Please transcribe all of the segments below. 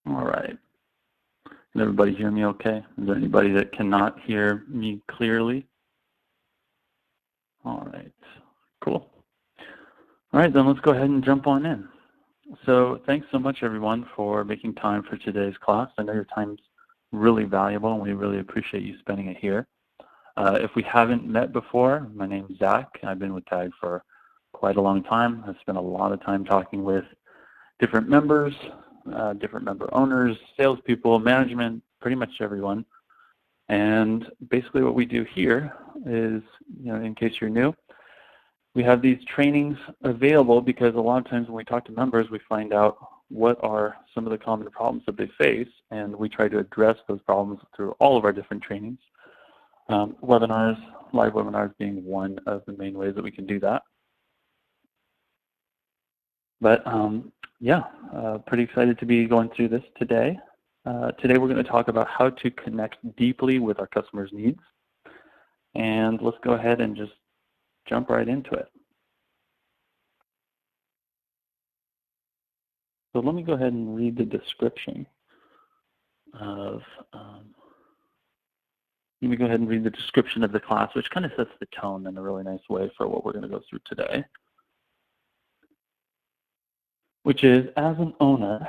All right. Can everybody hear me okay? Is there anybody that cannot hear me clearly? All right. Cool. All right, then let's go ahead and jump on in. So thanks so much, everyone, for making time for today's class. I know your time's really valuable, and we really appreciate you spending it here. If we haven't met before, my name's Zach. I've been with TAG for quite a long time. I've spent a lot of time talking with different members, different member owners, salespeople, management, pretty much everyone. And basically what we do here is, in case you're new, we have these trainings available because a lot of times when we talk to members, we find out what are some of the common problems that they face, and we try to address those problems through all of our different trainings. Webinars, live webinars being one of the main ways that we can do that. But pretty excited to be going through this today. Today we're going to talk about how to connect deeply with our customers' needs. And let's go ahead and just jump right into it. So let me go ahead and read the description of the class, which kind of sets the tone in a really nice way for what we're going to go through today. Which is, as an owner,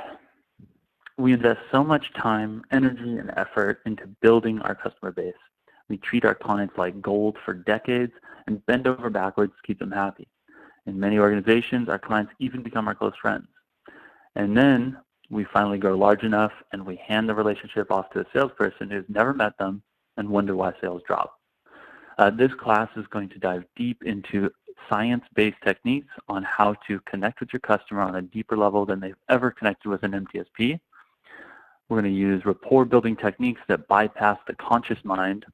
we invest so much time, energy, and effort into building our customer base. We treat our clients like gold for decades and bend over backwards to keep them happy. In many organizations, our clients even become our close friends. And then we finally grow large enough and we hand the relationship off to a salesperson who's never met them and wonder why sales drop. This class is going to dive deep into science-based techniques on how to connect with your customer on a deeper level than they've ever connected with an MTSP. We're going to use rapport-building techniques that bypass the conscious mind,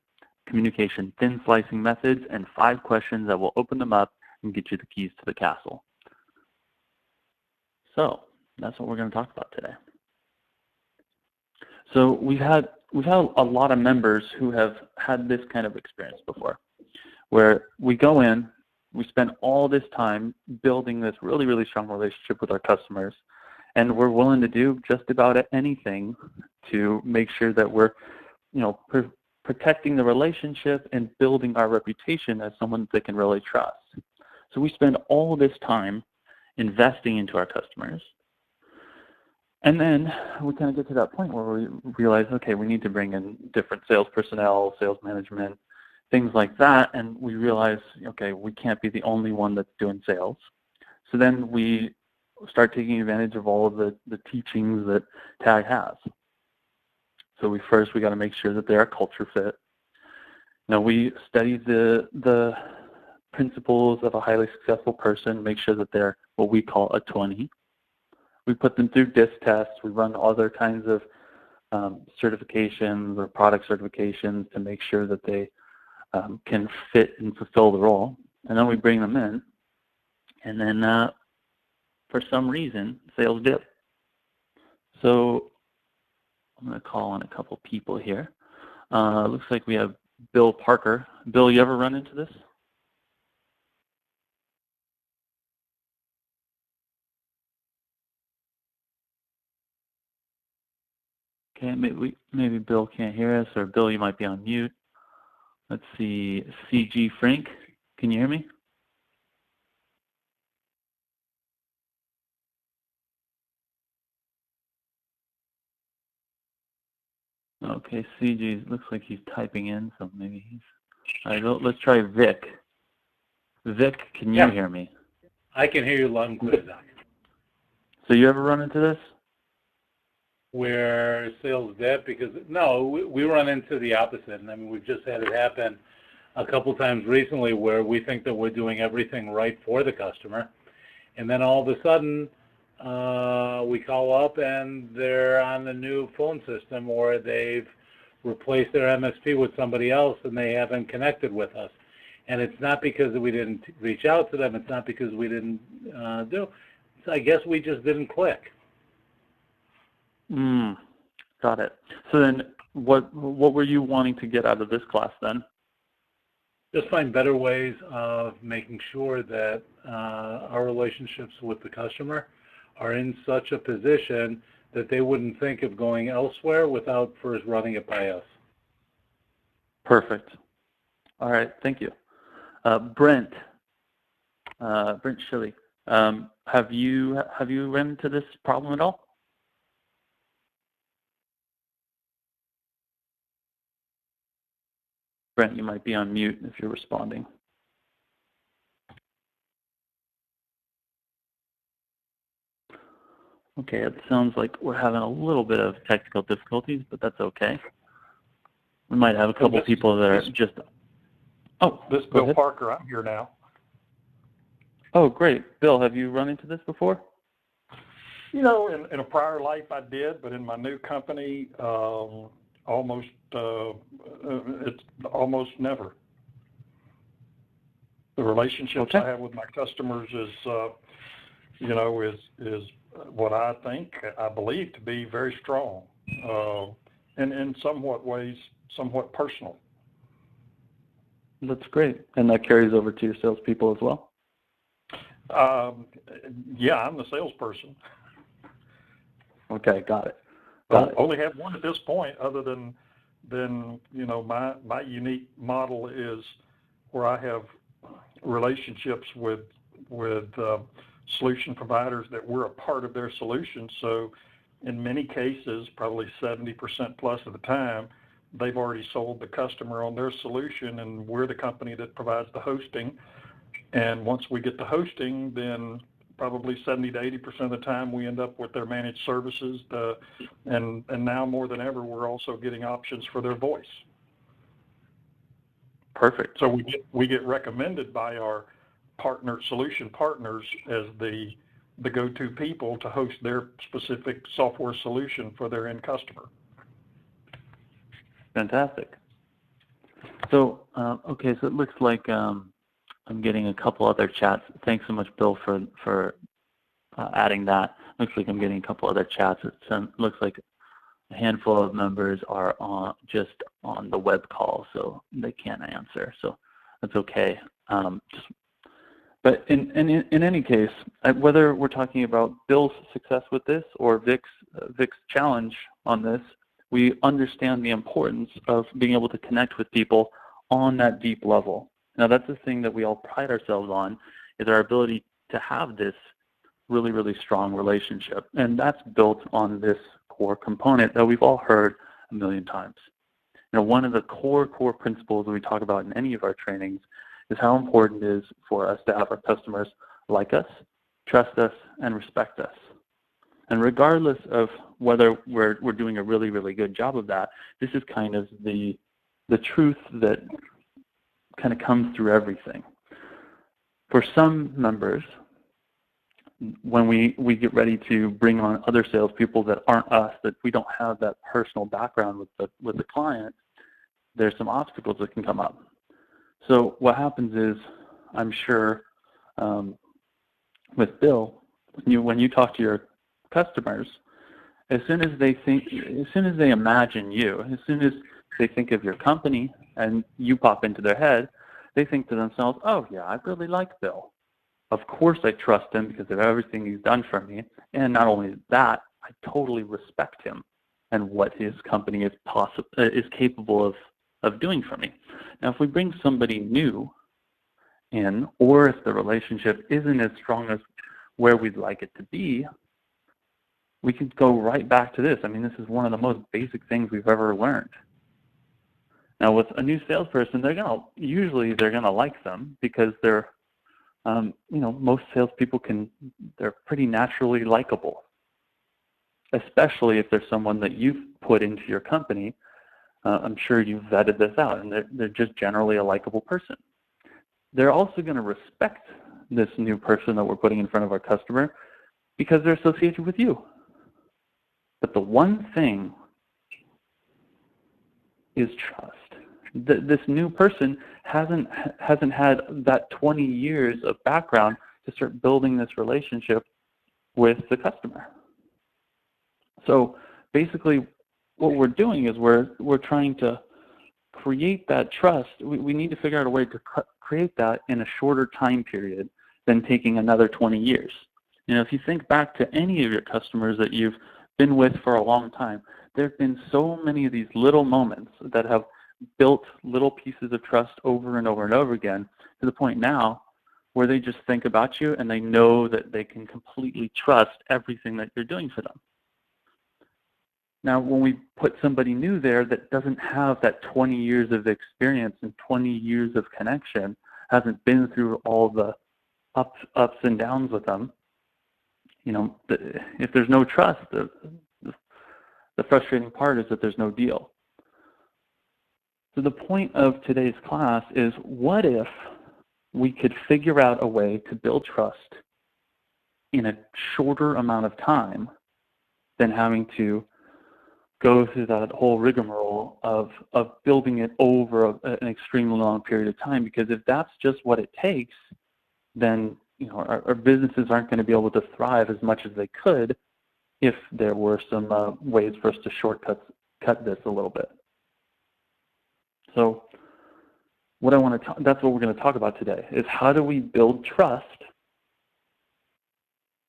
communication thin slicing methods, and 5 questions that will open them up and get you the keys to the castle. So that's what we're going to talk about today. So we've had a lot of members who have had this kind of experience before, where we go in, we spend all this time building this really, really strong relationship with our customers, and we're willing to do just about anything to make sure that we're, protecting the relationship and building our reputation as someone they can really trust. So we spend all this time investing into our customers. And then we kind of get to that point where we realize, okay, we need to bring in different sales personnel, sales management, things like that, and we realize, okay, we can't be the only one that's doing sales. So then we start taking advantage of all of the teachings that TAG has. So we got to make sure that they're a culture fit. We study the principles of a highly successful person, make sure that they're what we call a 20. We put them through DISC tests. We run other kinds of certifications or product certifications to make sure that they can fit and fulfill the role. And then we bring them in. And then for some reason, sales dip. So I'm going to call on a couple people here. Looks like we have Bill Parker. Bill, you ever run into this? Okay, maybe Bill can't hear us, or Bill, you might be on mute. Let's see, CG Frank, can you hear me? Okay, CG looks like he's typing in, so maybe he's. All right, let's try Vic. Vic, can you hear me? I can hear you loud and clear, Doc. So you ever run into this? Where sales dip? Because no, we run into the opposite. And I mean, we've just had it happen a couple times recently where we think that we're doing everything right for the customer, and then all of a sudden we call up and they're on the new phone system, or they've replaced their MSP with somebody else and they haven't connected with us. And it's not because we didn't reach out to them. It's not because we didn't do. So I guess we just didn't click. Got it. So then what were you wanting to get out of this class then? Just find better ways of making sure that our relationships with the customer are in such a position that they wouldn't think of going elsewhere without first running it by us. Perfect. All right, thank you. Brent Shilley, have you run into this problem at all? Brent, you might be on mute if you're responding. Okay, it sounds like we're having a little bit of technical difficulties, but that's okay. We might have a couple people that are just... Oh, this is Bill Parker. I'm here now. Oh, great. Bill, have you run into this before? You know, in a prior life I did, but in my new company, it's almost never. The relationships I have with my customers is what I believe to be very strong, and in somewhat ways, somewhat personal. That's great. And that carries over to your salespeople as well? Yeah, I'm the salesperson. Okay, got it. Only have one at this point, other than my unique model is where I have relationships with solution providers that we're a part of their solution. So in many cases, probably 70% plus of the time, they've already sold the customer on their solution, and we're the company that provides the hosting. And once we get the hosting, then probably 70 to 80% of the time we end up with their managed services. And now more than ever, we're also getting options for their voice. Perfect. So we get recommended by our solution partners as the go-to people to host their specific software solution for their end customer. Fantastic. So, okay, so it looks like I'm getting a couple other chats. Thanks so much, Bill, for adding that. Looks like I'm getting a couple other chats. It looks like a handful of members are just on the web call, so they can't answer. So that's okay. But in any case, whether we're talking about Bill's success with this or Vic's challenge on this, we understand the importance of being able to connect with people on that deep level. Now, that's the thing that we all pride ourselves on, is our ability to have this really, really strong relationship. And that's built on this core component that we've all heard a million times. You know, one of the core principles that we talk about in any of our trainings is how important it is for us to have our customers like us, trust us, and respect us. And regardless of whether we're doing a really, really good job of that, this is kind of the truth that kind of comes through everything. For some members, when we get ready to bring on other salespeople that aren't us, that we don't have that personal background with the client, there's some obstacles that can come up. So what happens is, I'm sure with Bill, when you talk to your customers, as soon as they imagine you, as soon as they think of your company and you pop into their head, they think to themselves, oh yeah, I really like Bill. Of course I trust him because of everything he's done for me. And not only that, I totally respect him and what his company is capable of doing for me. Now, if we bring somebody new in, or if the relationship isn't as strong as where we'd like it to be, we could go right back to this. I mean, this is one of the most basic things we've ever learned. Now, with a new salesperson, they're gonna like them because they're, most salespeople they're pretty naturally likable, especially if they're someone that you've put into your company. I'm sure you've vetted this out, and they're just generally a likable person. They're also going to respect this new person that we're putting in front of our customer because they're associated with you. But the one thing is trust. This new person hasn't had that 20 years of background to start building this relationship with the customer. So basically, what we're doing is we're trying to create that trust. We need to figure out a way to create that in a shorter time period than taking another 20 years. You know, if you think back to any of your customers that you've been with for a long time, there have been so many of these little moments that have built little pieces of trust over and over and over again, to the point now where they just think about you and they know that they can completely trust everything that you're doing for them. Now, when we put somebody new there that doesn't have that 20 years of experience and 20 years of connection, hasn't been through all the ups and downs with them, if there's no trust, the frustrating part is that there's no deal. So the point of today's class is, what if we could figure out a way to build trust in a shorter amount of time than having to go through that whole rigmarole of building it over an extremely long period of time? Because if that's just what it takes, then our businesses aren't going to be able to thrive as much as they could if there were some ways for us to cut this a little bit. So that's what we're going to talk about today, is how do we build trust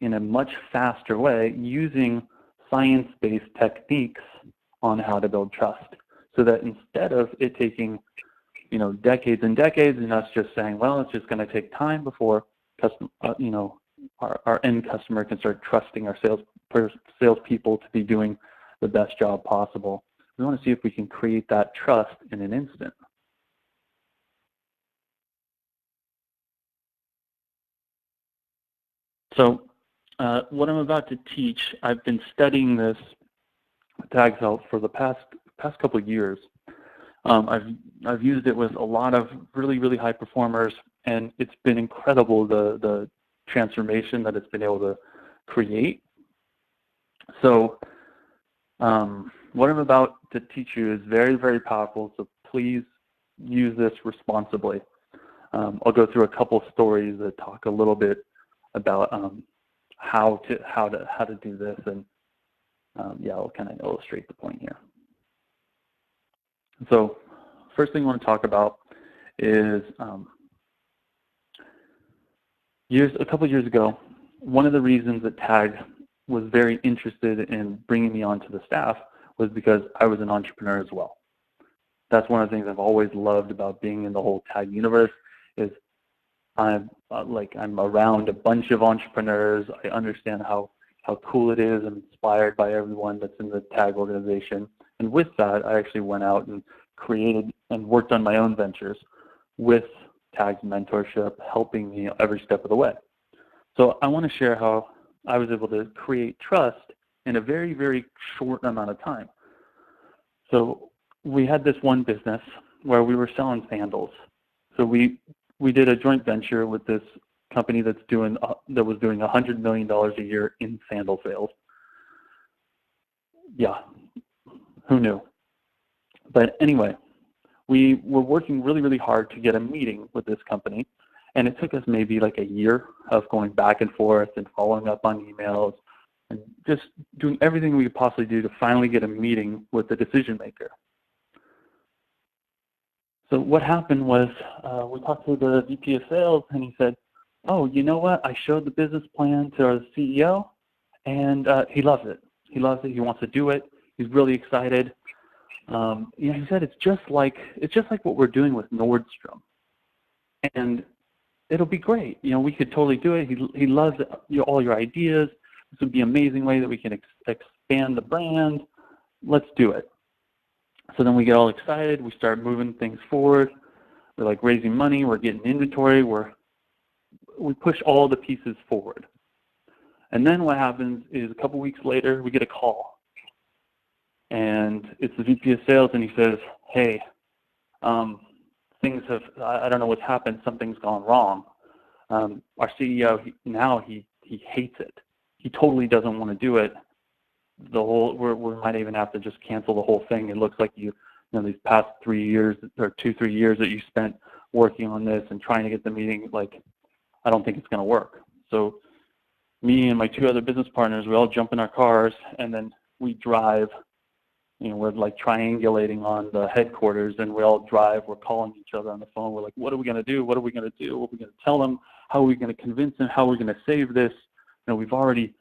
in a much faster way using science-based techniques on how to build trust, so that instead of it taking decades and decades and us just saying, well, it's just going to take time before our end customer can start trusting our salespeople to be doing the best job possible. We want to see if we can create that trust in an instant. So what I'm about to teach, I've been studying this tag help for the past couple of years. I've used it with a lot of really, really high performers, and it's been incredible, the transformation that it's been able to create. So what I'm about to teach you is very, very powerful, so please use this responsibly. I'll go through a couple stories that talk a little bit about how to do this, and I'll kind of illustrate the point here. So first thing I want to talk about is a couple of years ago, one of the reasons that TAG was very interested in bringing me onto the staff was because I was an entrepreneur as well. That's one of the things I've always loved about being in the whole TAG universe, is I'm around a bunch of entrepreneurs. I understand how cool it is. I'm inspired by everyone that's in the TAG organization. And with that, I actually went out and created and worked on my own ventures with TAG's mentorship, helping me every step of the way. So I want to share how I was able to create trust in a very, very short amount of time. So we had this one business where we were selling sandals. So we did a joint venture with this company that was doing $100 million a year in sandal sales. Yeah, who knew? But anyway, we were working really, really hard to get a meeting with this company, and it took us maybe like a year of going back and forth and following up on emails and just doing everything we could possibly do to finally get a meeting with the decision maker. So what happened was we talked to the VP of sales, and he said, oh, you know what? I showed the business plan to our CEO, and he loves it. He loves it. He wants to do it. He's really excited. He said it's just like what we're doing with Nordstrom, and it'll be great. We could totally do it. He loves all your ideas. This would be an amazing way that we can expand the brand. Let's do it. So then we get all excited. We start moving things forward. We're raising money. We're getting inventory. We push all the pieces forward. And then what happens is a couple weeks later, we get a call. And it's the VP of sales, and he says, hey, I don't know what's happened. Something's gone wrong. Our CEO, he hates it. He totally doesn't want to do it. We might even have to just cancel the whole thing. It looks like these past 3 years or 2-3 years that you spent working on this and trying to get the meeting, I don't think it's going to work. So me and my 2 other business partners, we all jump in our cars, and then we drive. We're triangulating on the headquarters, and we all drive. We're calling each other on the phone. We're like, what are we going to do? What are we going to do? What are we going to tell them? How are we going to convince them? How are we going to save this? We've already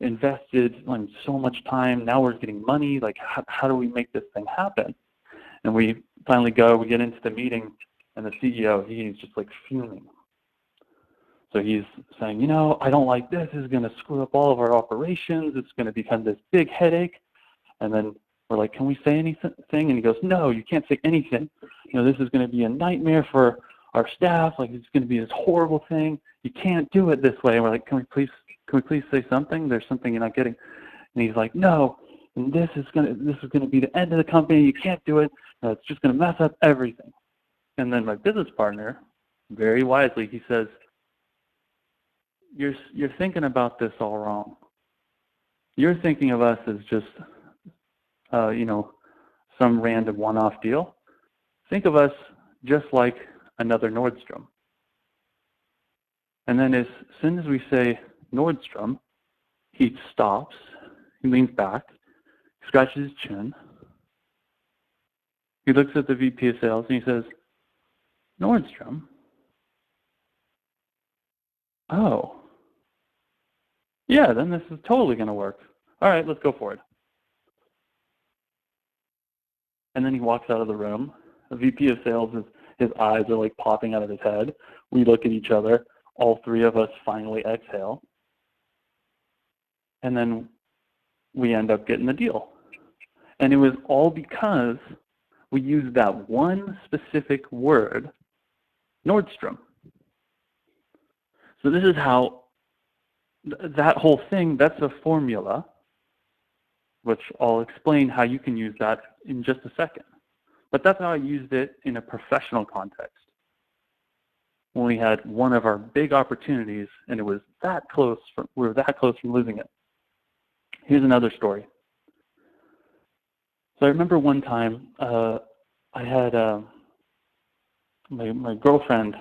invested like so much time. Now we're getting money. Like, how do we make this thing happen? And we finally we get into the meeting, and the CEO, he's just like fuming. So he's saying, you know, I don't like this. This is going to screw up all of our operations. It's going to become this big headache. And then we're like, can we say anything? And he goes, no, you can't say anything. You know, this is going to be a nightmare for our staff. Like, it's going to be this horrible thing. You can't do it this way. And we're like, can we please say something? There's something you're not getting. And he's like, no, and this is going to be the end of the company. You can't do it. It's just going to mess up everything. And then my business partner, very wisely, he says, you're thinking about this all wrong. You're thinking of us as just, you know, some random one-off deal. Think of us just like another Nordstrom. And then as soon as we say Nordstrom, he stops, he leans back, scratches his chin, he looks at the VP of sales and he says, Nordstrom? Oh. Yeah, then this is totally going to work. All right, let's go for it. And then he walks out of the room. The VP of sales, his eyes are like popping out of his head. We look at each other. All three of us finally exhale. And then we end up getting the deal. And it was all because we used that one specific word, Nordstrom. So this is how that whole thing, that's a formula, which I'll explain how you can use that in just a second. But that's how I used it in a professional context. When we had one of our big opportunities and it was that close, we were that close from losing it. Here's another story. So I remember one time I had my girlfriend,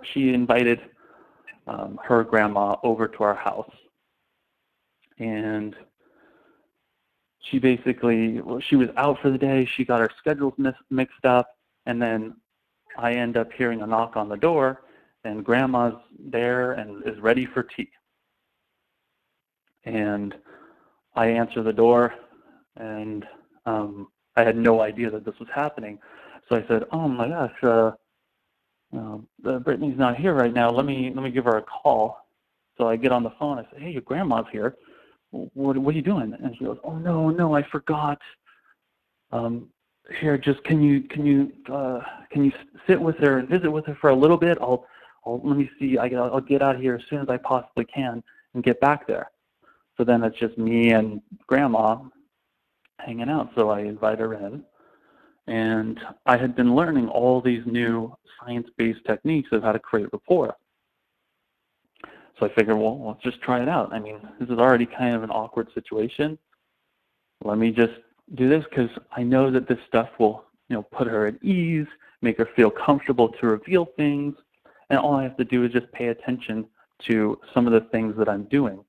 she invited her grandma over to our house. And she basically, she was out for the day. She got her schedules mixed up. And then I end up hearing a knock on the door, and grandma's there and is ready for tea. And I answer the door, and I had no idea that this was happening. So I said, oh my gosh, Brittany's not here right now. Let me give her a call. So I get on the phone. I say, hey, your grandma's here. What are you doing? And she goes, oh no, I forgot. Here, just can you sit with her and visit with her for a little bit? Let me see. I'll get out of here as soon as I possibly can and get back there. So then it's just me and grandma hanging out. So I invite her in. And I had been learning all these new science-based techniques of how to create rapport. So I figured, well, let's just try it out. I mean, this is already kind of an awkward situation. Let me just do this because I know that this stuff will, put her at ease, make her feel comfortable to reveal things, and all I have to do is just pay attention to some of the things that I'm doing.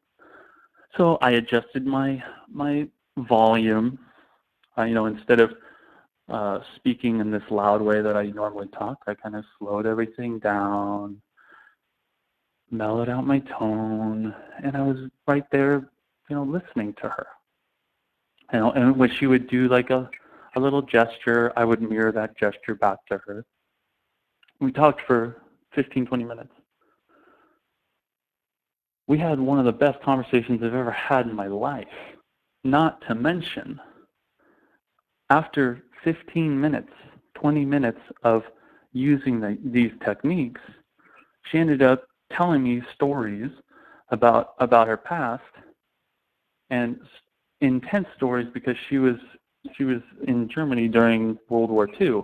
So I adjusted my volume. Instead of speaking in this loud way that I normally talk, I kind of slowed everything down, mellowed out my tone, and I was right there, listening to her. And when she would do like a little gesture, I would mirror that gesture back to her. We talked for 15, 20 minutes. We had one of the best conversations I've ever had in my life. Not to mention, after 15 minutes, 20 minutes of using these techniques, she ended up telling me stories about her past, and intense stories because she was in Germany during World War II.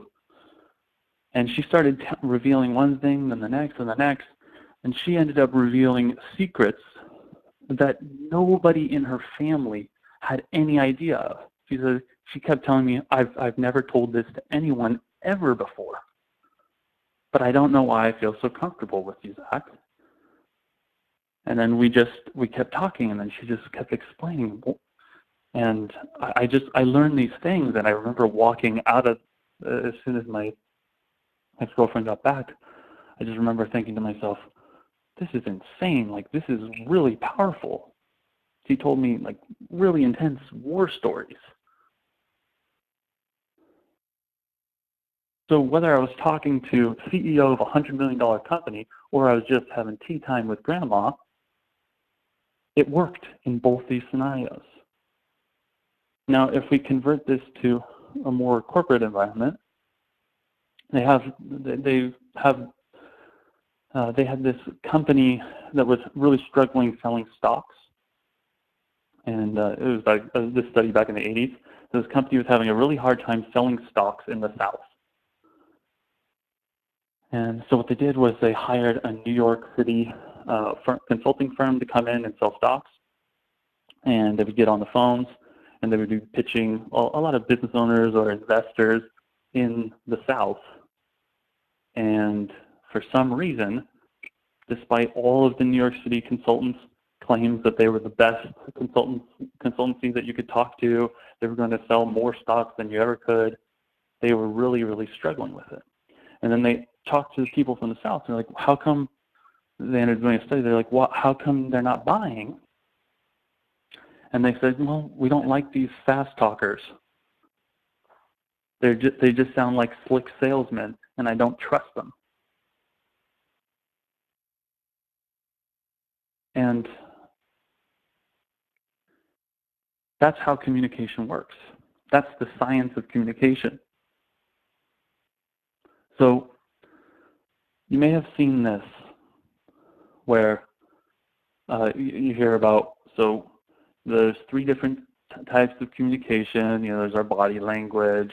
And she started revealing one thing, then the next, and the next, and she ended up revealing secrets that nobody in her family had any idea of. She kept telling me, I've never told this to anyone ever before, but I don't know why I feel so comfortable with you, Zach. And then we kept talking, and then she just kept explaining. And I learned these things, and I remember walking out of, as soon as my ex-girlfriend got back, I just remember thinking to myself, this is insane. Like, this is really powerful. He told me, like, really intense war stories. So whether I was talking to CEO of a $100 million company or I was just having tea time with grandma, it worked in both these scenarios. Now, if we convert this to a more corporate environment, they had this company that was really struggling selling stocks, and it was this study back in the 80s. This company was having a really hard time selling stocks in the South. And so what they did was they hired a New York City consulting firm to come in and sell stocks. And they would get on the phones and they would be pitching a lot of business owners or investors in the South. And for some reason, despite all of the New York City consultants' claims that they were the best consultancy that you could talk to, they were going to sell more stocks than you ever could, they were really, really struggling with it. And then they talked to the people from the South, and they're like, how come, they ended up doing a study, they're like, well, how come they're not buying? And they said, well, we don't like these fast talkers. They just sound like slick salesmen, and I don't trust them. And that's how communication works. That's the science of communication. So you may have seen this where you hear about, so there's 3 different types of communication. There's our body language,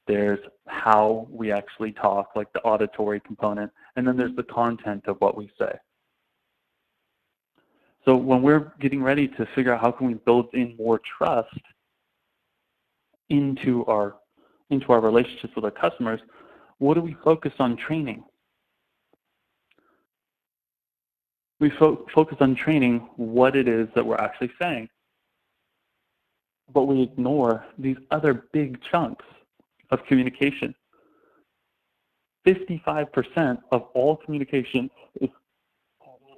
there's how we actually talk, like the auditory component, and then there's the content of what we say. So when we're getting ready to figure out how can we build in more trust into our relationships with our customers, what do we focus on training? We focus on training what it is that we're actually saying. But we ignore these other big chunks of communication. 55% of all communication is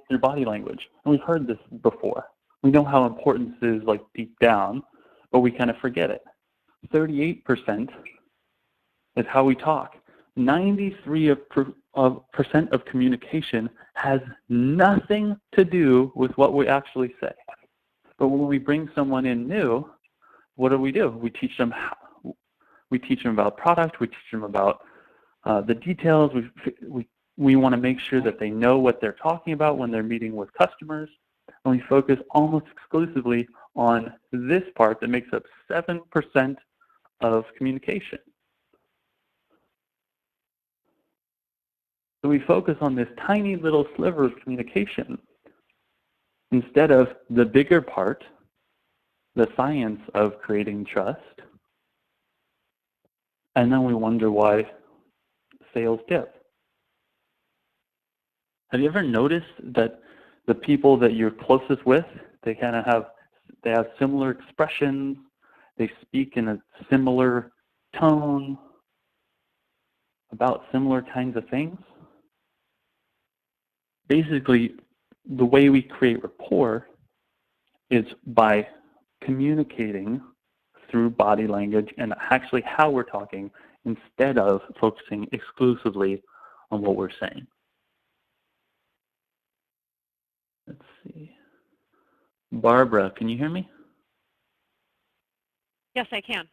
through body language. And we've heard this before. We know how important this is, like, deep down, but we kind of forget it. 38% is how we talk. 93% of communication has nothing to do with what we actually say. But when we bring someone in new, what do? We teach them about product. We teach them about the details. We want to make sure that they know what they're talking about when they're meeting with customers. And we focus almost exclusively on this part that makes up 7% of communication. So we focus on this tiny little sliver of communication instead of the bigger part, the science of creating trust. And then we wonder why sales dip. Have you ever noticed that the people that you're closest with, they have similar expressions, they speak in a similar tone about similar kinds of things? Basically, the way we create rapport is by communicating through body language and actually how we're talking instead of focusing exclusively on what we're saying. Let's see. Barbara, can you hear me? Yes, I can.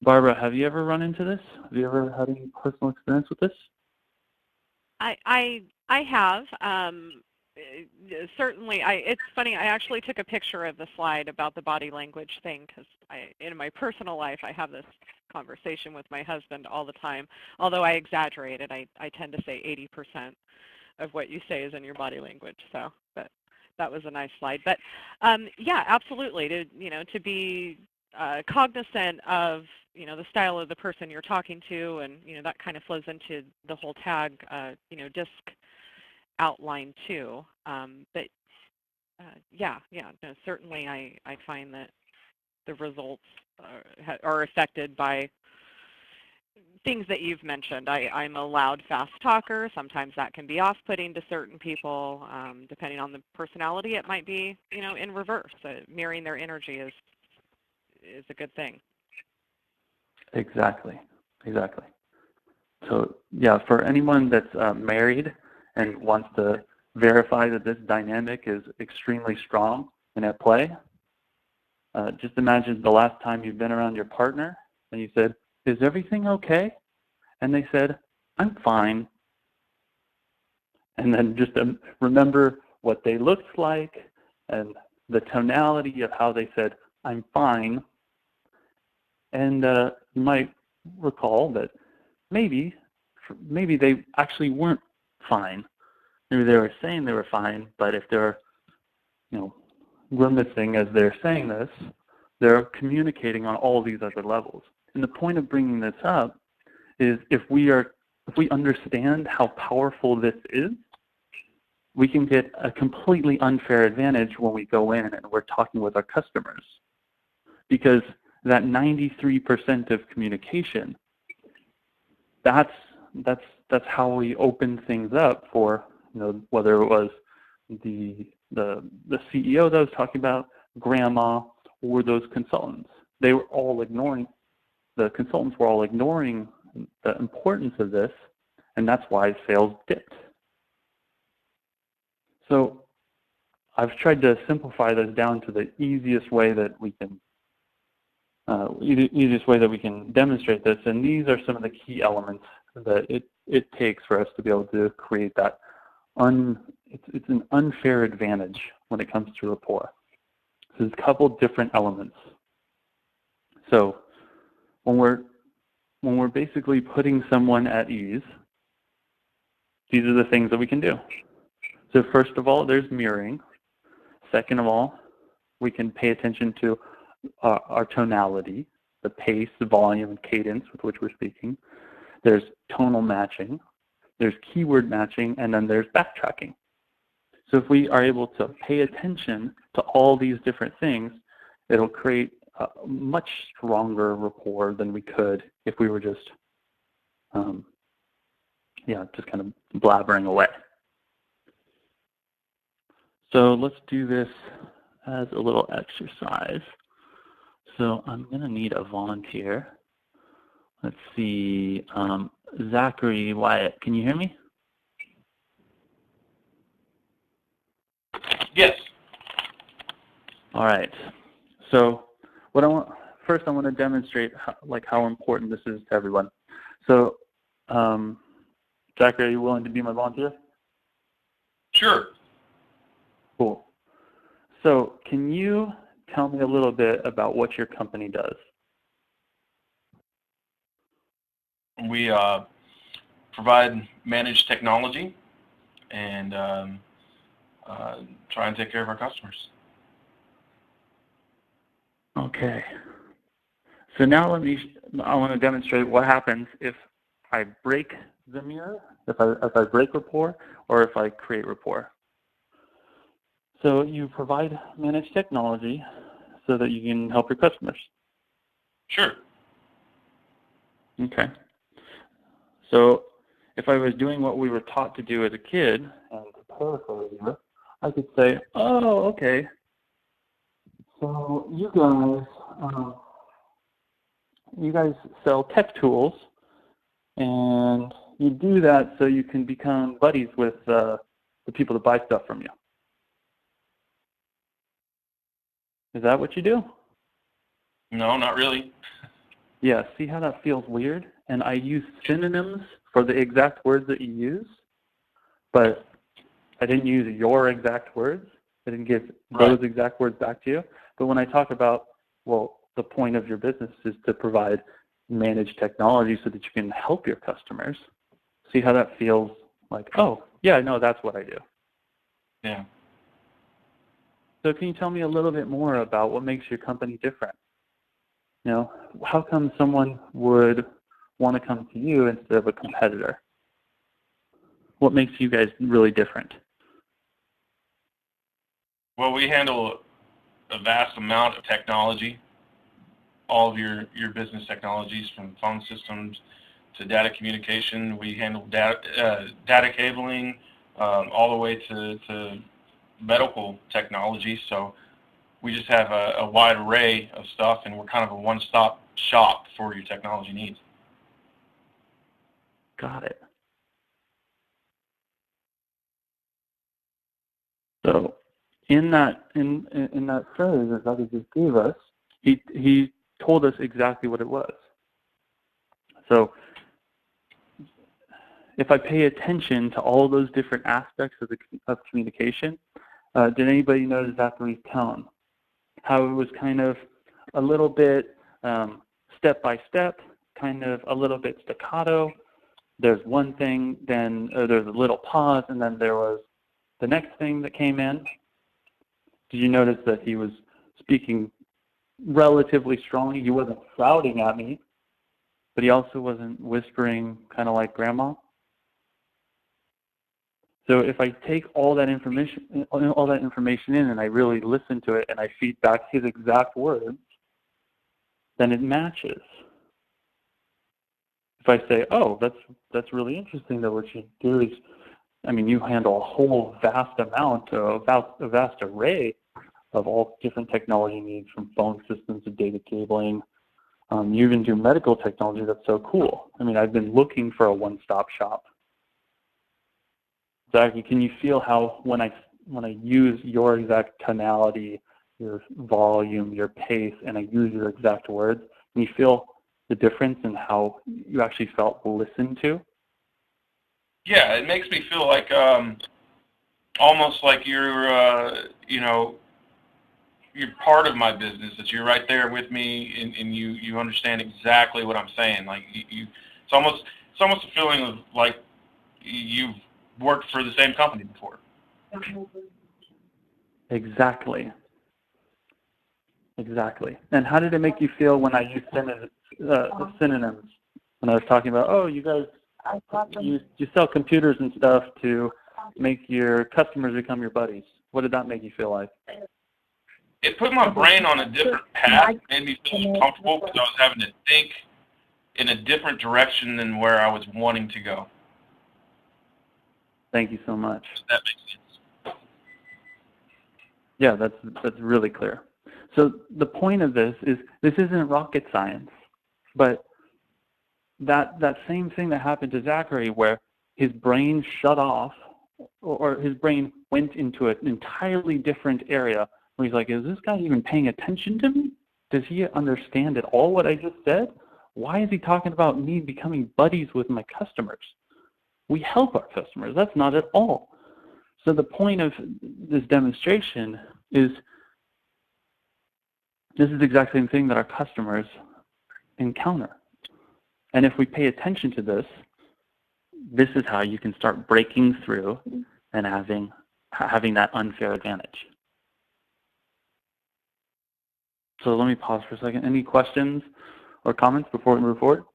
Barbara, have you ever run into this? Have you ever had any personal experience with this? I have. Certainly, it's funny, I actually took a picture of the slide about the body language thing because in my personal life, I have this conversation with my husband all the time. Although I exaggerate it, I tend to say 80% of what you say is in your body language. So, but that was a nice slide. But yeah, absolutely, to be cognizant of the style of the person you're talking to, and that kind of flows into the whole tag disc outline too. But yeah, no, certainly I find that the results are affected by things that you've mentioned. I'm a loud, fast talker. Sometimes that can be off-putting to certain people. Depending on the personality, it might be, in reverse. Mirroring their energy is a good thing. Exactly. So yeah, for anyone that's married and wants to verify that this dynamic is extremely strong and at play, just imagine the last time you've been around your partner and you said, "Is everything okay?" And they said, "I'm fine." And then just remember what they looked like and the tonality of how they said, "I'm fine." And you might recall that maybe they actually weren't fine. Maybe they were saying they were fine, but if they're, grimacing as they're saying this, they're communicating on all these other levels. And the point of bringing this up is if we understand how powerful this is, we can get a completely unfair advantage when we go in and we're talking with our customers. Because that 93% of communication, that's how we open things up for, whether it was the CEO that I was talking about, grandma, or those consultants. The consultants were all ignoring the importance of this, and that's why sales dipped. So I've tried to simplify this down to the easiest way that we can demonstrate this, and these are some of the key elements that it takes for us to be able to create that. It's an unfair advantage when it comes to rapport. So there's a couple different elements. So when we're basically putting someone at ease, these are the things that we can do. So first of all, there's mirroring. Second of all, we can pay attention to our tonality, the pace, the volume, and cadence with which we're speaking. There's tonal matching. There's keyword matching, and then there's backtracking. So if we are able to pay attention to all these different things, it'll create a much stronger rapport than we could if we were just kind of blabbering away. So let's do this as a little exercise. So I'm going to need a volunteer. Let's see, Zachary Wyatt, can you hear me? Yes. All right. So what I want to demonstrate how important this is to everyone. So, Zachary, are you willing to be my volunteer? Sure. Cool. So can you tell me a little bit about what your company does? We provide managed technology and try and take care of our customers. Okay. So now I want to demonstrate what happens if I break the mirror, if I break rapport, or if I create rapport. So you provide managed technology so that you can help your customers. Sure. Okay. So if I was doing what we were taught to do as a kid, and to paraphrase you, I could say, "Oh, okay. So you guys sell tech tools, and you do that so you can become buddies with the people that buy stuff from you. Is that what you do?" No, not really. Yeah, see how that feels weird? And I use synonyms for the exact words that you use, but I didn't use your exact words. I didn't give those exact words back to you. But when I talk about, well, the point of your business is to provide managed technology so that you can help your customers, see how that feels like, oh, yeah, no, that's what I do. Yeah. So can you tell me a little bit more about what makes your company different? How come someone would want to come to you instead of a competitor? What makes you guys really different? Well, we handle a vast amount of technology, all of your business technologies, from phone systems to data communication. We handle data cabling all the way to medical technology. So we just have a wide array of stuff, and we're kind of a one-stop shop for your technology needs. Got it. So in that phrase that Zaki just gave us, he told us exactly what it was. So if I pay attention to all those different aspects of communication, did anybody notice Zachary's tone? How it was kind of a little bit step by step, kind of a little bit staccato. There's one thing, then there's a little pause, and then there was the next thing that came in. Did you notice that he was speaking relatively strongly? He wasn't shouting at me, but he also wasn't whispering kind of like grandma. So if I take all that information in and I really listen to it and I feed back his exact words, then it matches. If I say, oh, that's really interesting that what you do is, I mean, you handle a whole vast amount, a vast array of all different technology needs, from phone systems to data cabling. You even do medical technology. That's so cool. I mean, I've been looking for a one-stop shop. Zaki, can you feel how when I use your exact tonality, your volume, your pace, and I use your exact words, can you feel the difference in how you actually felt listened to? Yeah, it makes me feel like almost like you're you're part of my business. That you're right there with me, and you understand exactly what I'm saying. Like it's almost a feeling of like you've worked for the same company before. Exactly. And how did it make you feel when I used synonyms? When I was talking about, oh, you guys, you sell computers and stuff to make your customers become your buddies. What did that make you feel like? It put my brain on a different path. It made me feel comfortable because I was having to think in a different direction than where I was wanting to go. Thank you so much. Does that make sense? Yeah, that's really clear. So the point of this isn't rocket science, but that same thing that happened to Zachary, where his brain shut off, or his brain went into an entirely different area, where he's like, is this guy even paying attention to me? Does he understand at all what I just said? Why is he talking about me becoming buddies with my customers? We help our customers. That's not at all. So the point of this demonstration is this is the exact same thing that our customers encounter. And if we pay attention to this, this is how you can start breaking through and having that unfair advantage. So let me pause for a second. Any questions or comments before we move forward?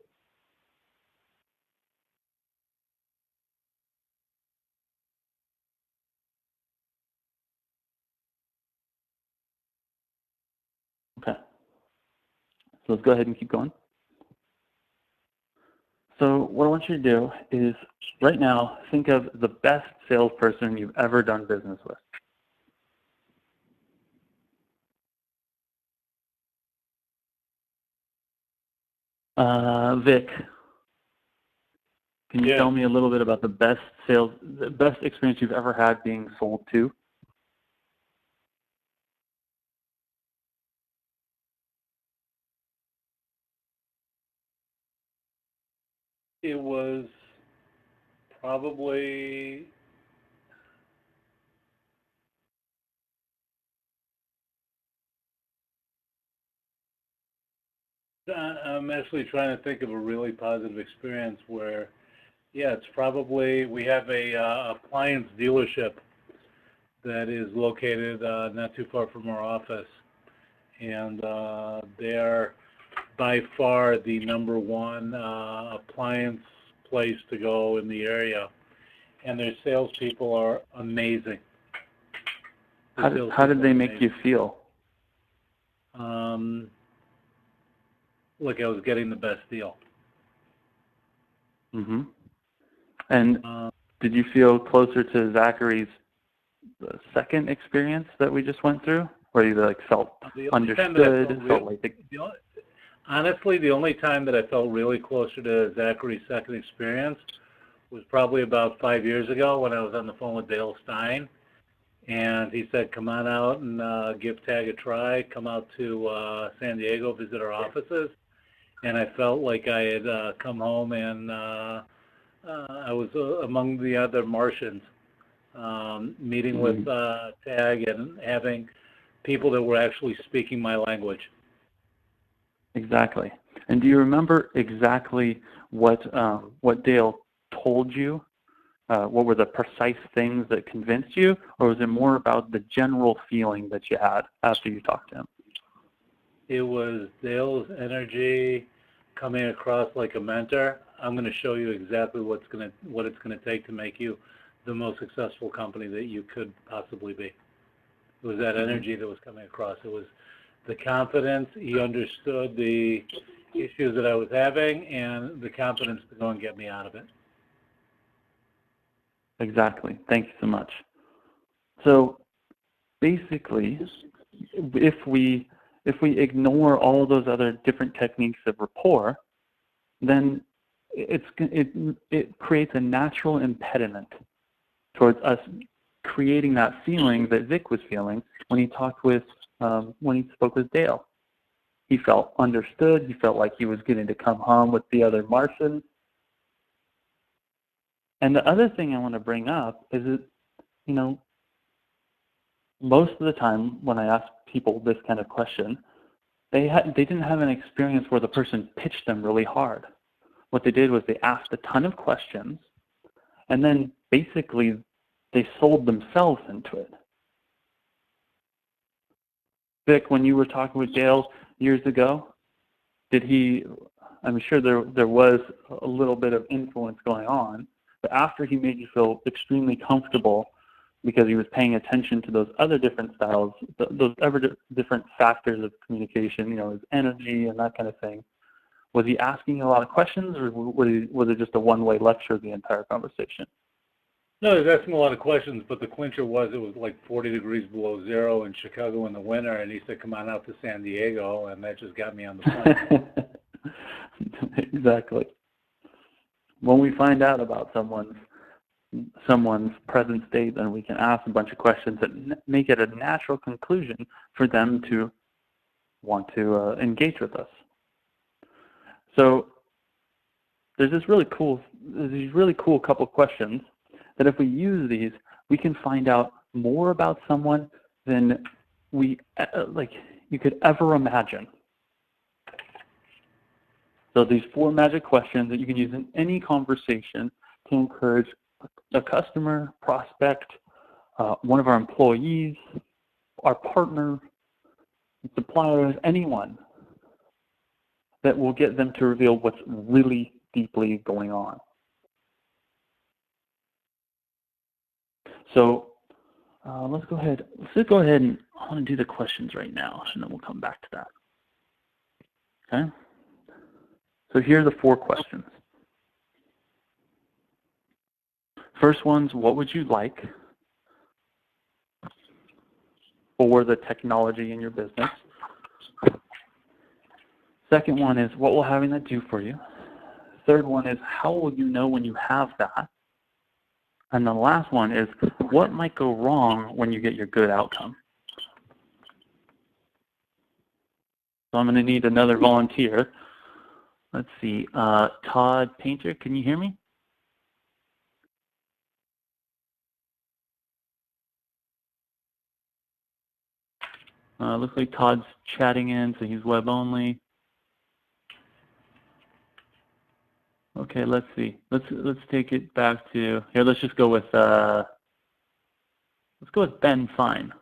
Okay. So let's go ahead and keep going. So what I want you to do is, right now, think of the best salesperson you've ever done business with. Vic, can you tell me a little bit about the best experience you've ever had being sold to? It was probably I'm actually trying to think of a really positive experience where, yeah, it's probably, we have a appliance dealership that is located not too far from our office, and they're by far the #1 appliance place to go in the area, and their salespeople are amazing. How did they make you feel? Look, I was getting the best deal. Mm-hmm. And did you feel closer to Zachary's second experience that we just went through, where you like felt understood, felt like honestly, the only time that I felt really closer to Zachary's second experience was probably about 5 years ago when I was on the phone with Dale Stein, and he said, "Come on out and give Tag a try. Come out to San Diego, visit our offices." And I felt like I had come home and I was among the other Martians, meeting with Tag and having people that were actually speaking my language. Exactly. And do you remember exactly what Dale told you? What were the precise things that convinced you, or was it more about the general feeling that you had after you talked to him? It was Dale's energy coming across like a mentor. I'm going to show you exactly what it's going to take to make you the most successful company that you could possibly be. It was that energy that was coming across. It was the confidence. He understood the issues that I was having and the confidence to go and get me out of it. Exactly. Thank you so much. So basically, if we ignore all those other different techniques of rapport, then it creates a natural impediment towards us creating that feeling that Vic was feeling when he spoke with Dale. He felt understood. He felt like he was getting to come home with the other Martians. And the other thing I want to bring up is that, most of the time when I ask people this kind of question, they didn't have an experience where the person pitched them really hard. What they did was they asked a ton of questions, and then basically they sold themselves into it. Vic, when you were talking with Dale years ago, I'm sure there was a little bit of influence going on, but after he made you feel extremely comfortable because he was paying attention to those other different styles, those other different factors of communication, his energy and that kind of thing, was he asking you a lot of questions, or was it just a one-way lecture the entire conversation? No, he was asking a lot of questions, but the clincher was it was like 40 degrees below zero in Chicago in the winter, and he said, "Come on out to San Diego," and that just got me on the phone. Exactly. When we find out about someone's present state, then we can ask a bunch of questions that make it a natural conclusion for them to want to engage with us. So there's these really cool couple questions that if we use these, we can find out more about someone than you could ever imagine. So these 4 magic questions that you can use in any conversation to encourage a customer, prospect, one of our employees, our partner, suppliers, anyone, that will get them to reveal what's really deeply going on. So let's go ahead and I want to do the questions right now, and then we'll come back to that. Okay? So here are the 4 questions. First one's, what would you like for the technology in your business? Second one is, what will having that do for you? Third one is, how will you know when you have that? And the last one is, what might go wrong when you get your good outcome? So I'm going to need another volunteer. Let's see, Todd Painter, can you hear me? Looks like Todd's chatting in, so he's web only. Okay, let's see. Let's take it back to here. Let's just go with Ben Fine.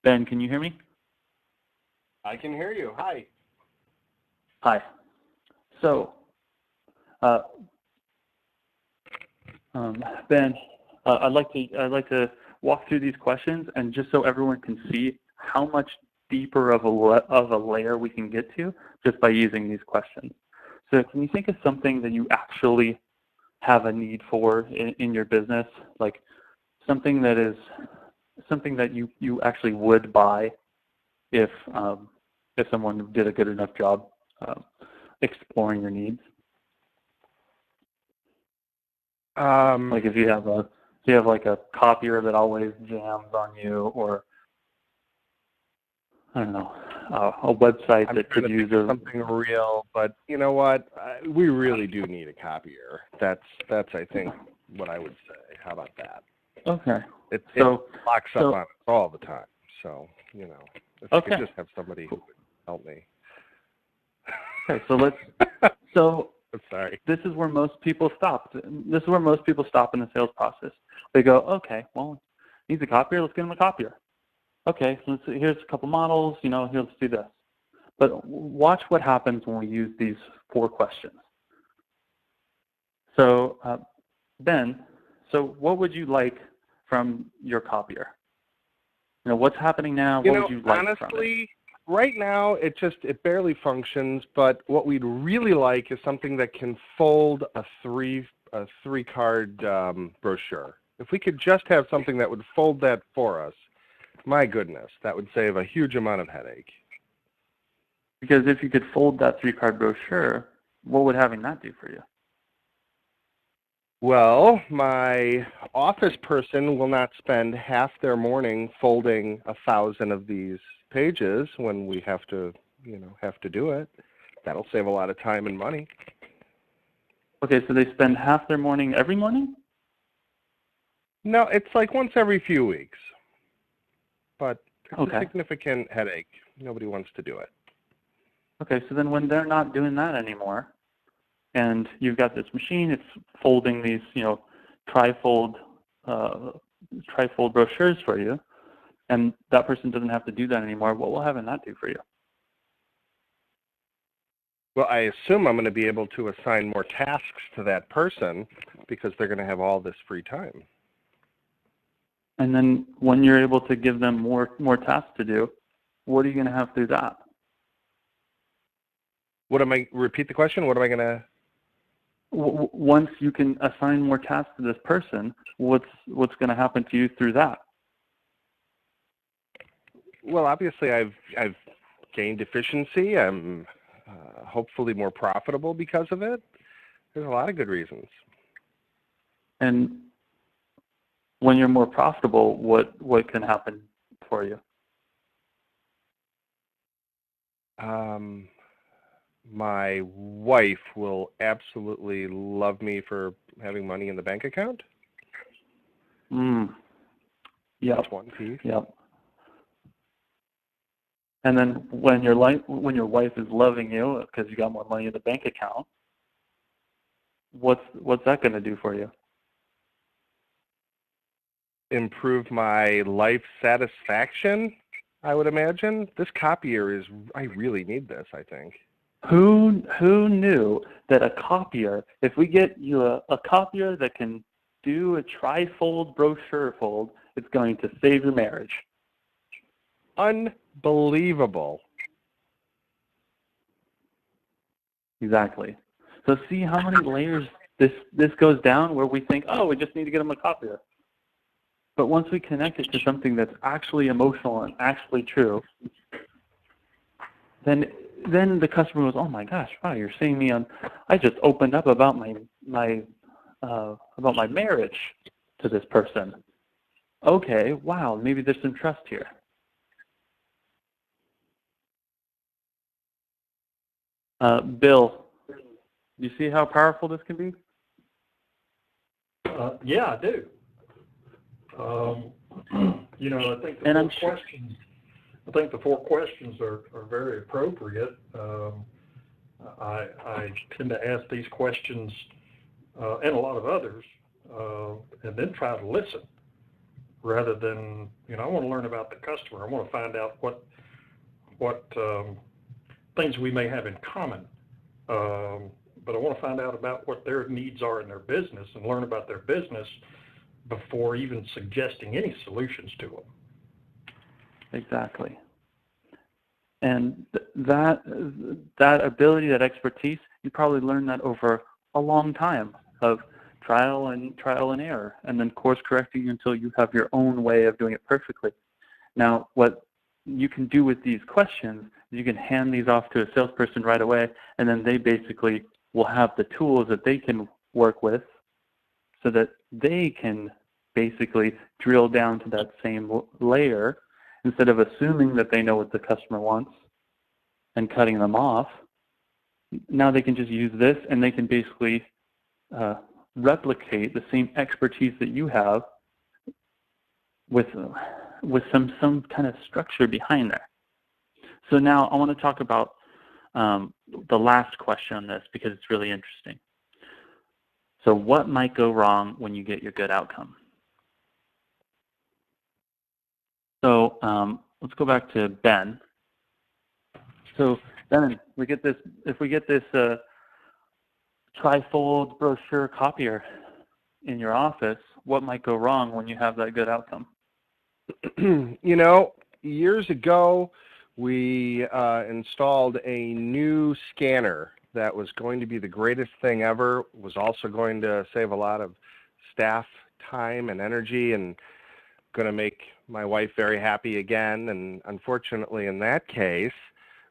Ben, can you hear me? I can hear you. Hi. Hi. So, Ben, I'd like to walk through these questions, and just so everyone can see how much deeper of a layer we can get to just by using these questions. So can you think of something that you actually have a need for in your business, like something that you actually would buy if someone did a good enough job exploring your needs? Like if you have like a copier that always jams on you, or I don't know, a website that could use something real. But you know what? We really do need a copier. That's I think what I would say. How about that? Okay. It locks up on us all the time. So if I could just have somebody who would help me. Okay, so I'm sorry. This is where most people stop. This is where most people stop in the sales process. They go, okay, well, needs a copier. Let's get him a copier. Okay, so here's a couple models. Here, let's do this. But watch what happens when we use these 4 questions. So, Ben, so what would you like from your copier? What's happening now? What would you like honestly, from it? Right now, it barely functions, but what we'd really like is something that can fold a three-card brochure. If we could just have something that would fold that for us, my goodness, that would save a huge amount of headache. Because if you could fold that 3-card brochure, what would having that do for you? Well, my office person will not spend half their morning folding 1,000 of these pages when we have to do it. That'll save a lot of time and money. Okay, so they spend half their morning every morning? No, it's like once every few weeks. But it's a significant headache. Nobody wants to do it. Okay, so then when they're not doing that anymore, and you've got this machine, it's folding these, trifold brochures for you, and that person doesn't have to do that anymore, what will having that do for you? Well, I assume I'm going to be able to assign more tasks to that person because they're going to have all this free time. And then when you're able to give them more tasks to do, what are you going to have through that? Repeat the question? What am I going to? Once you can assign more tasks to this person, what's going to happen to you through that? Well, obviously, I've gained efficiency. I'm hopefully more profitable because of it. There's a lot of good reasons. And when you're more profitable, what can happen for you? My wife will absolutely love me for having money in the bank account. Yep. That's one piece. Yep. And then when your wife is loving you because you got more money in the bank account, what's that going to do for you? Improve my life satisfaction, I would imagine. This copier I really need this, I think. Who knew that a copier, if we get you a copier that can do a trifold brochure fold, it's going to save your marriage? Unbelievable. Exactly. So see how many layers this goes down, where we think, oh, we just need to get them a copier. But once we connect it to something that's actually emotional and actually true, then the customer goes, oh my gosh, wow, you're seeing me on. I just opened up about my marriage to this person. Okay, wow, maybe there's some trust here. Bill, you see how powerful this can be? Yeah, I do. I think the 4 questions are very appropriate. I tend to ask these questions and a lot of others, and then try to listen rather than, I want to learn about the customer. I want to find out what things we may have in common. But I want to find out about what their needs are in their business and learn about their business before even suggesting any solutions to them. Exactly. And that ability, that expertise, you probably learned that over a long time of trial and error, and then course correcting until you have your own way of doing it perfectly. Now, what you can do with these questions, you can hand these off to a salesperson right away, and then they basically will have the tools that they can work with so that they can basically drill down to that same layer instead of assuming that they know what the customer wants and cutting them off. Now they can just use this, and they can basically replicate the same expertise that you have with some kind of structure behind there. So now I want to talk about the last question on this because it's really interesting. So what might go wrong when you get your good outcome? So let's go back to Ben. So Ben, if we get this trifold brochure copier in your office, what might go wrong when you have that good outcome? You know, years ago, we installed a new scanner that was going to be the greatest thing ever, was also going to save a lot of staff time and energy, and going to make my wife very happy again. And unfortunately, in that case,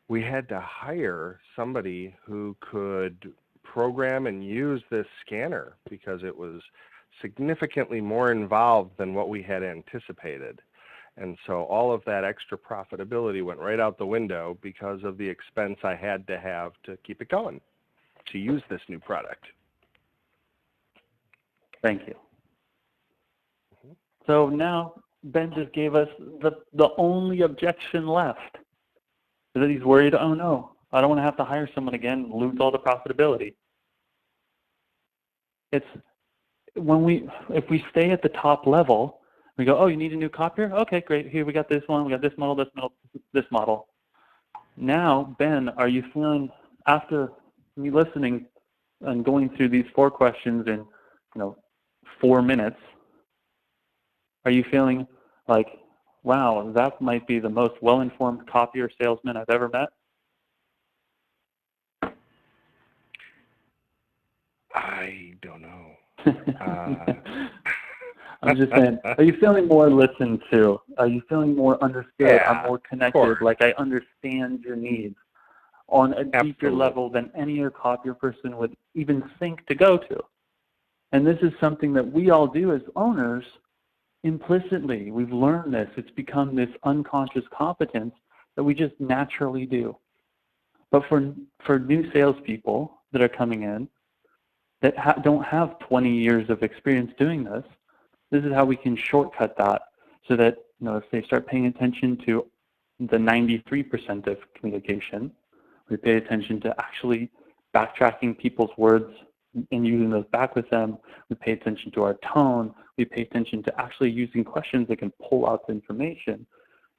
we had to hire somebody who could program and use this scanner because it was significantly more involved than what we had anticipated. And so all of that extra profitability went right out the window because of the expense I had to have to keep it going, to use this new product. Thank you. So now Ben just gave us the only objection left. Is that he's worried, oh no, I don't want to have to hire someone again and lose all the profitability. It's if we stay at the top level, we go, oh, you need a new copier? Okay, great. Here, we got this one. We got this model, this model. Now, Ben, are you feeling, after me listening and going through these 4 questions in 4 minutes, are you feeling like, wow, that might be the most well-informed copier salesman I've ever met? I don't know. I'm just saying, are you feeling more listened to? Are you feeling more understood? Yeah, I'm more connected, like I understand your needs on a deeper level than any other copier person would even think to go to. And this is something that we all do as owners implicitly. We've learned this. It's become this unconscious competence that we just naturally do. But for new salespeople that are coming in that don't have 20 years of experience doing this, this is how we can shortcut that so that if they start paying attention to the 93% of communication, we pay attention to actually backtracking people's words and using those back with them. We pay attention to our tone. We pay attention to actually using questions that can pull out the information.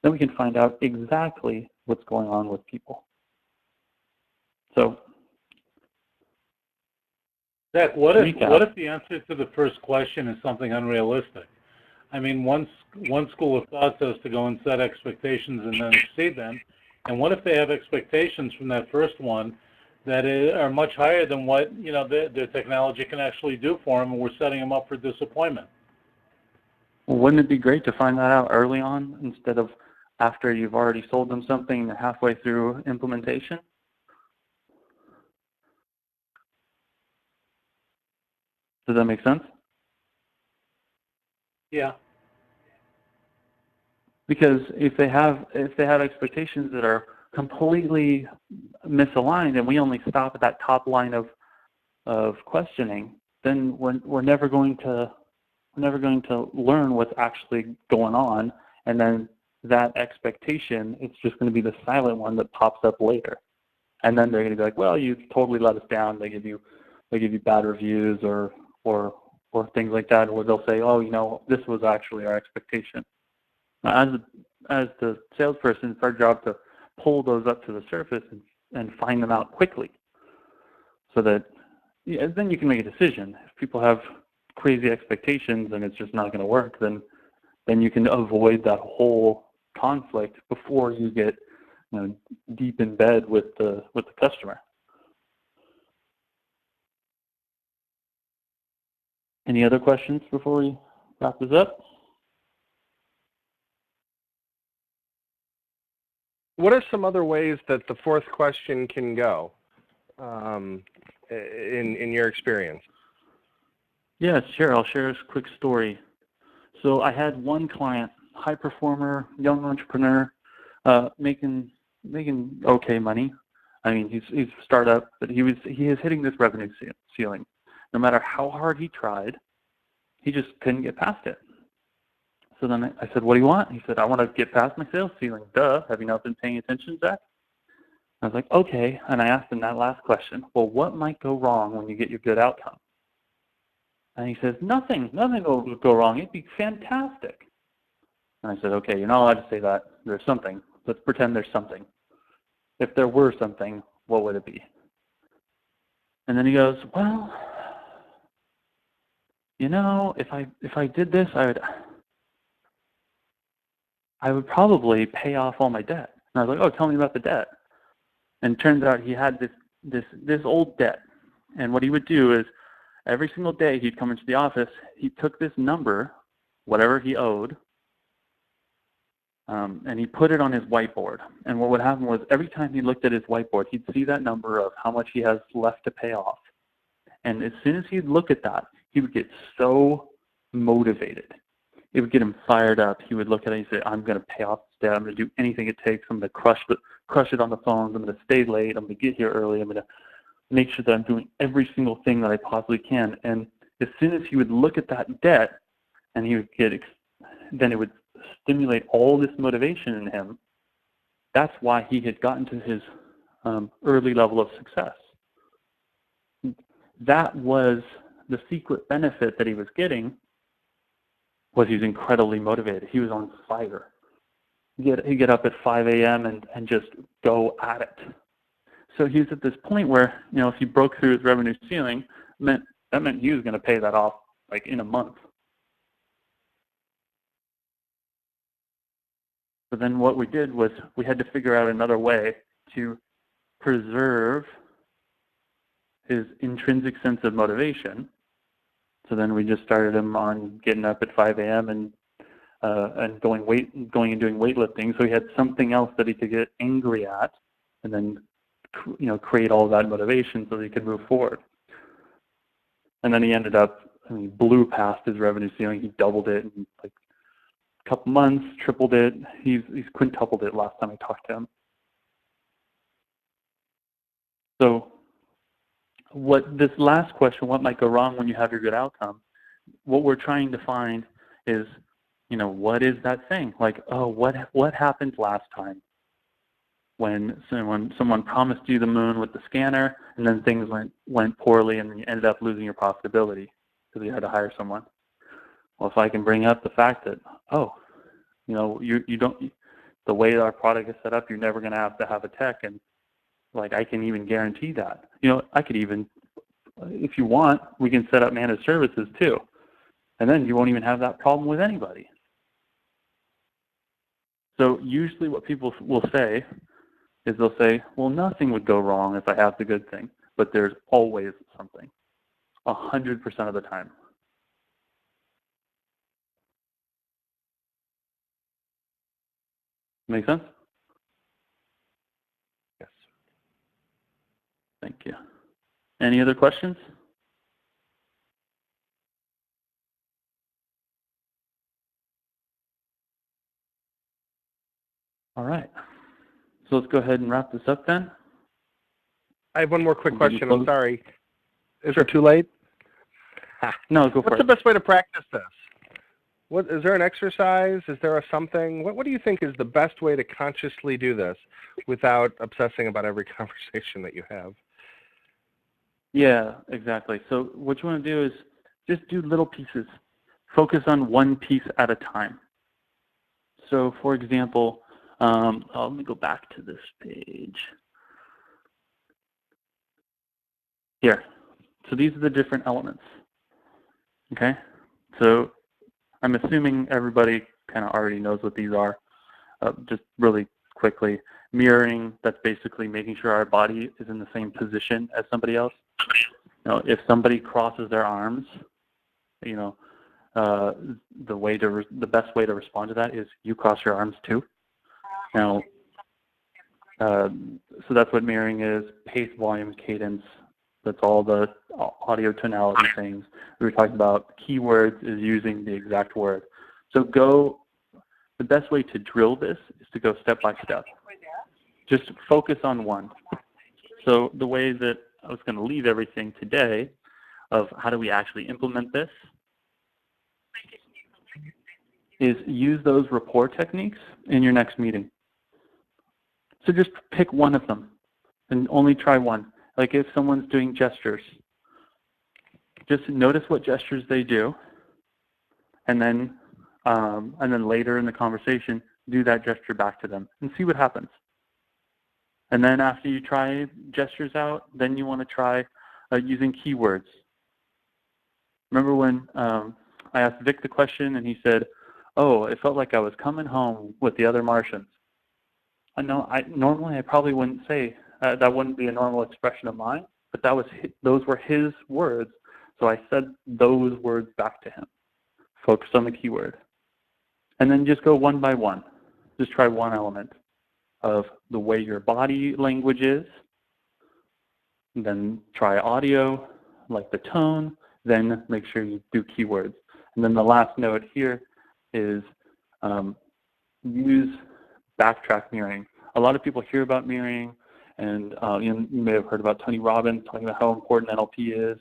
Then we can find out exactly what's going on with people. So, Zach, what if the answer to the first question is something unrealistic? I mean, one school of thought says to go and set expectations and then exceed them. And what if they have expectations from that first one that are much higher than what the technology can actually do for them, and we're setting them up for disappointment? Well, wouldn't it be great to find that out early on instead of after you've already sold them something halfway through implementation? Does that make sense? Yeah. Because if they have expectations that are completely misaligned, and we only stop at that top line of questioning, then we're never going to learn what's actually going on, and then that expectation, it's just going to be the silent one that pops up later, and then they're going to be like, well, you totally let us down. They give you bad reviews or things like that, or they'll say, oh, this was actually our expectation. As the salesperson, it's our job to pull those up to the surface and find them out quickly, so that then you can make a decision. If people have crazy expectations and it's just not going to work, then you can avoid that whole conflict before you get deep in bed with the customer. Any other questions before we wrap this up? What are some other ways that the fourth question can go in your experience? Yeah, sure. I'll share a quick story. So I had one client, high performer, young entrepreneur, making okay money. I mean, he's a startup, but he is hitting this revenue ceiling. No matter how hard he tried, he just couldn't get past it. So then I said, "What do you want?" He said, "I want to get past my sales ceiling." Duh, have you not been paying attention, Zach? I was like, "Okay." And I asked him that last question. Well, what might go wrong when you get your good outcome? And he says, nothing will go wrong. It'd be fantastic. And I said, okay, you're not allowed to say that. There's something. Let's pretend there's something. If there were something, what would it be? And then he goes, well, if I did this, I would probably pay off all my debt. And I was like, oh, tell me about the debt. And it turns out he had this old debt. And what he would do is every single day he'd come into the office, he took this number, whatever he owed, and he put it on his whiteboard. And what would happen was every time he looked at his whiteboard, he'd see that number of how much he has left to pay off. And as soon as he'd look at that, he would get so motivated. It would get him fired up. He would look at it and say, I'm going to pay off this debt. I'm going to do anything it takes. I'm going to crush it on the phones. I'm going to stay late. I'm going to get here early. I'm going to make sure that I'm doing every single thing that I possibly can. And as soon as he would look at that debt, and he would then it would stimulate all this motivation in him. That's why he had gotten to his early level of success. That was the secret benefit that he was getting. Was he was incredibly motivated. He was on fire. He'd get up at 5 a.m. and just go at it. So he was at this point where, if he broke through his revenue ceiling, that meant he was going to pay that off like in a month. But then what we did was we had to figure out another way to preserve his intrinsic sense of motivation. So then we just started him on getting up at 5 a.m. and going and doing weightlifting. So he had something else that he could get angry at, and then create all that motivation so that he could move forward. And then he ended up, blew past his revenue ceiling. He doubled it in like a couple months, tripled it. He's quintupled it last time I talked to him. So what this last question, what might go wrong when you have your good outcome, what we're trying to find is, what is that thing? Like, oh, what happened last time when someone promised you the moon with the scanner, and then things went poorly, and you ended up losing your profitability because you had to hire someone. Well, if I can bring up the fact that, you don't, the way our product is set up, you're never going to have a tech, and like I can even guarantee that. I could even, if you want, we can set up managed services too, and then you won't even have that problem with anybody. So usually what people will say is they'll say, well, nothing would go wrong if I have the good thing, but there's always something, 100% of the time. Make sense? Yes. Thank you. Any other questions? All right. So let's go ahead and wrap this up then. I have one more quick question. I'm sorry. Is it too late? No, go for it. What's the best way to practice this? Is there an exercise? Is there a something? What do you think is the best way to consciously do this without obsessing about every conversation that you have? Yeah, exactly. So what you want to do is just do little pieces. Focus on one piece at a time. So, for example, let me go back to this page. Here. So these are the different elements. Okay? So I'm assuming everybody kind of already knows what these are. Just really quickly. Mirroring, that's basically making sure our body is in the same position as somebody else. You know, if somebody crosses their arms, you know, the best way to respond to that is you cross your arms too. Now, so that's what mirroring is: pace, volume, cadence. That's all the audio tonality things. We were talking about keywords is using the exact word. So the best way to drill this is to go step by step. Just focus on one. So the way that I was going to leave everything today of how do we actually implement this is use those rapport techniques in your next meeting. So just pick one of them and only try one. Like if someone's doing gestures, just notice what gestures they do, and then later in the conversation, do that gesture back to them and see what happens. And then after you try gestures out, then you want to try using keywords. Remember when I asked Vic the question and he said, "Oh, it felt like I was coming home with the other Martians." Normally I probably wouldn't say that wouldn't be a normal expression of mine, but those were his words, so I said those words back to him. Focus on the keyword, and then just go one by one. Just try one element of the way your body language is. And then try audio, like the tone. Then make sure you do keywords. And then the last note here is use backtrack mirroring. A lot of people hear about mirroring, and you may have heard about Tony Robbins talking about how important NLP is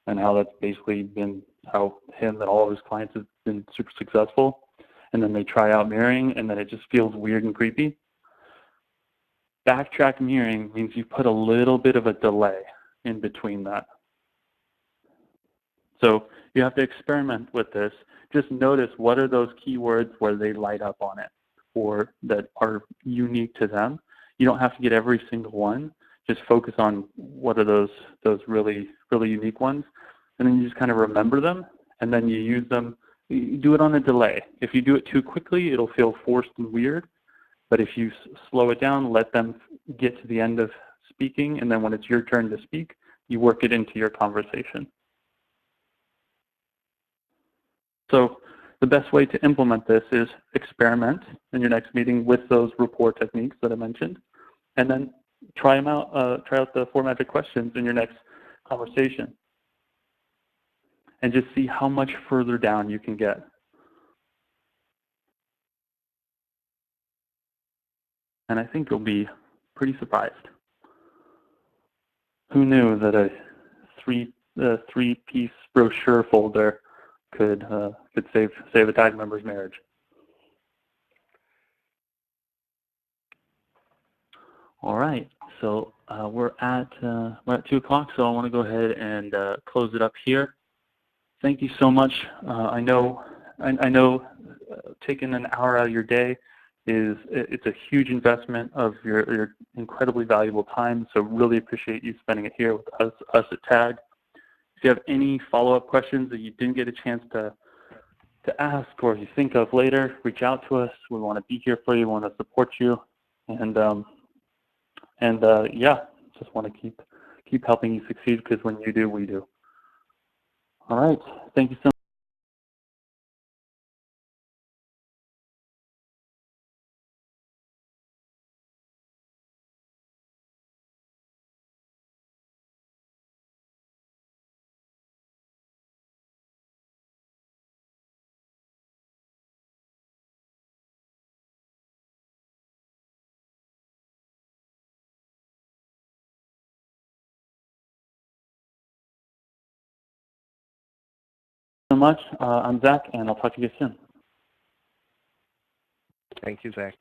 and how that's basically been how him and all of his clients have been super successful. And then they try out mirroring, and then it just feels weird and creepy. Backtrack mirroring means you put a little bit of a delay in between that. So you have to experiment with this. Just notice what are those keywords where they light up on it or that are unique to them. You don't have to get every single one. Just focus on what are those really, really unique ones. And then you just kind of remember them, and then you use them. You do it on a delay. If you do it too quickly, it'll feel forced and weird. But if you slow it down, let them get to the end of speaking, and then when it's your turn to speak, you work it into your conversation. So the best way to implement this is experiment in your next meeting with those rapport techniques that I mentioned, and then try them out. Try out the 4 magic questions in your next conversation, and just see how much further down you can get. And I think you'll be pretty surprised. Who knew that a three-piece brochure folder could save a tag member's marriage? All right, so we're at 2 o'clock, so I want to go ahead and close it up here. Thank you so much. I know taking an hour out of your day it's a huge investment of your incredibly valuable time, so really appreciate you spending it here with us at TAG. If you have any follow-up questions that you didn't get a chance to ask or you think of later, reach out to us. We want to be here for you. We want to support you, and yeah, just want to keep helping you succeed, because when you do, we do. All right, thank you so much. I'm Zach, and I'll talk to you soon. Thank you, Zach.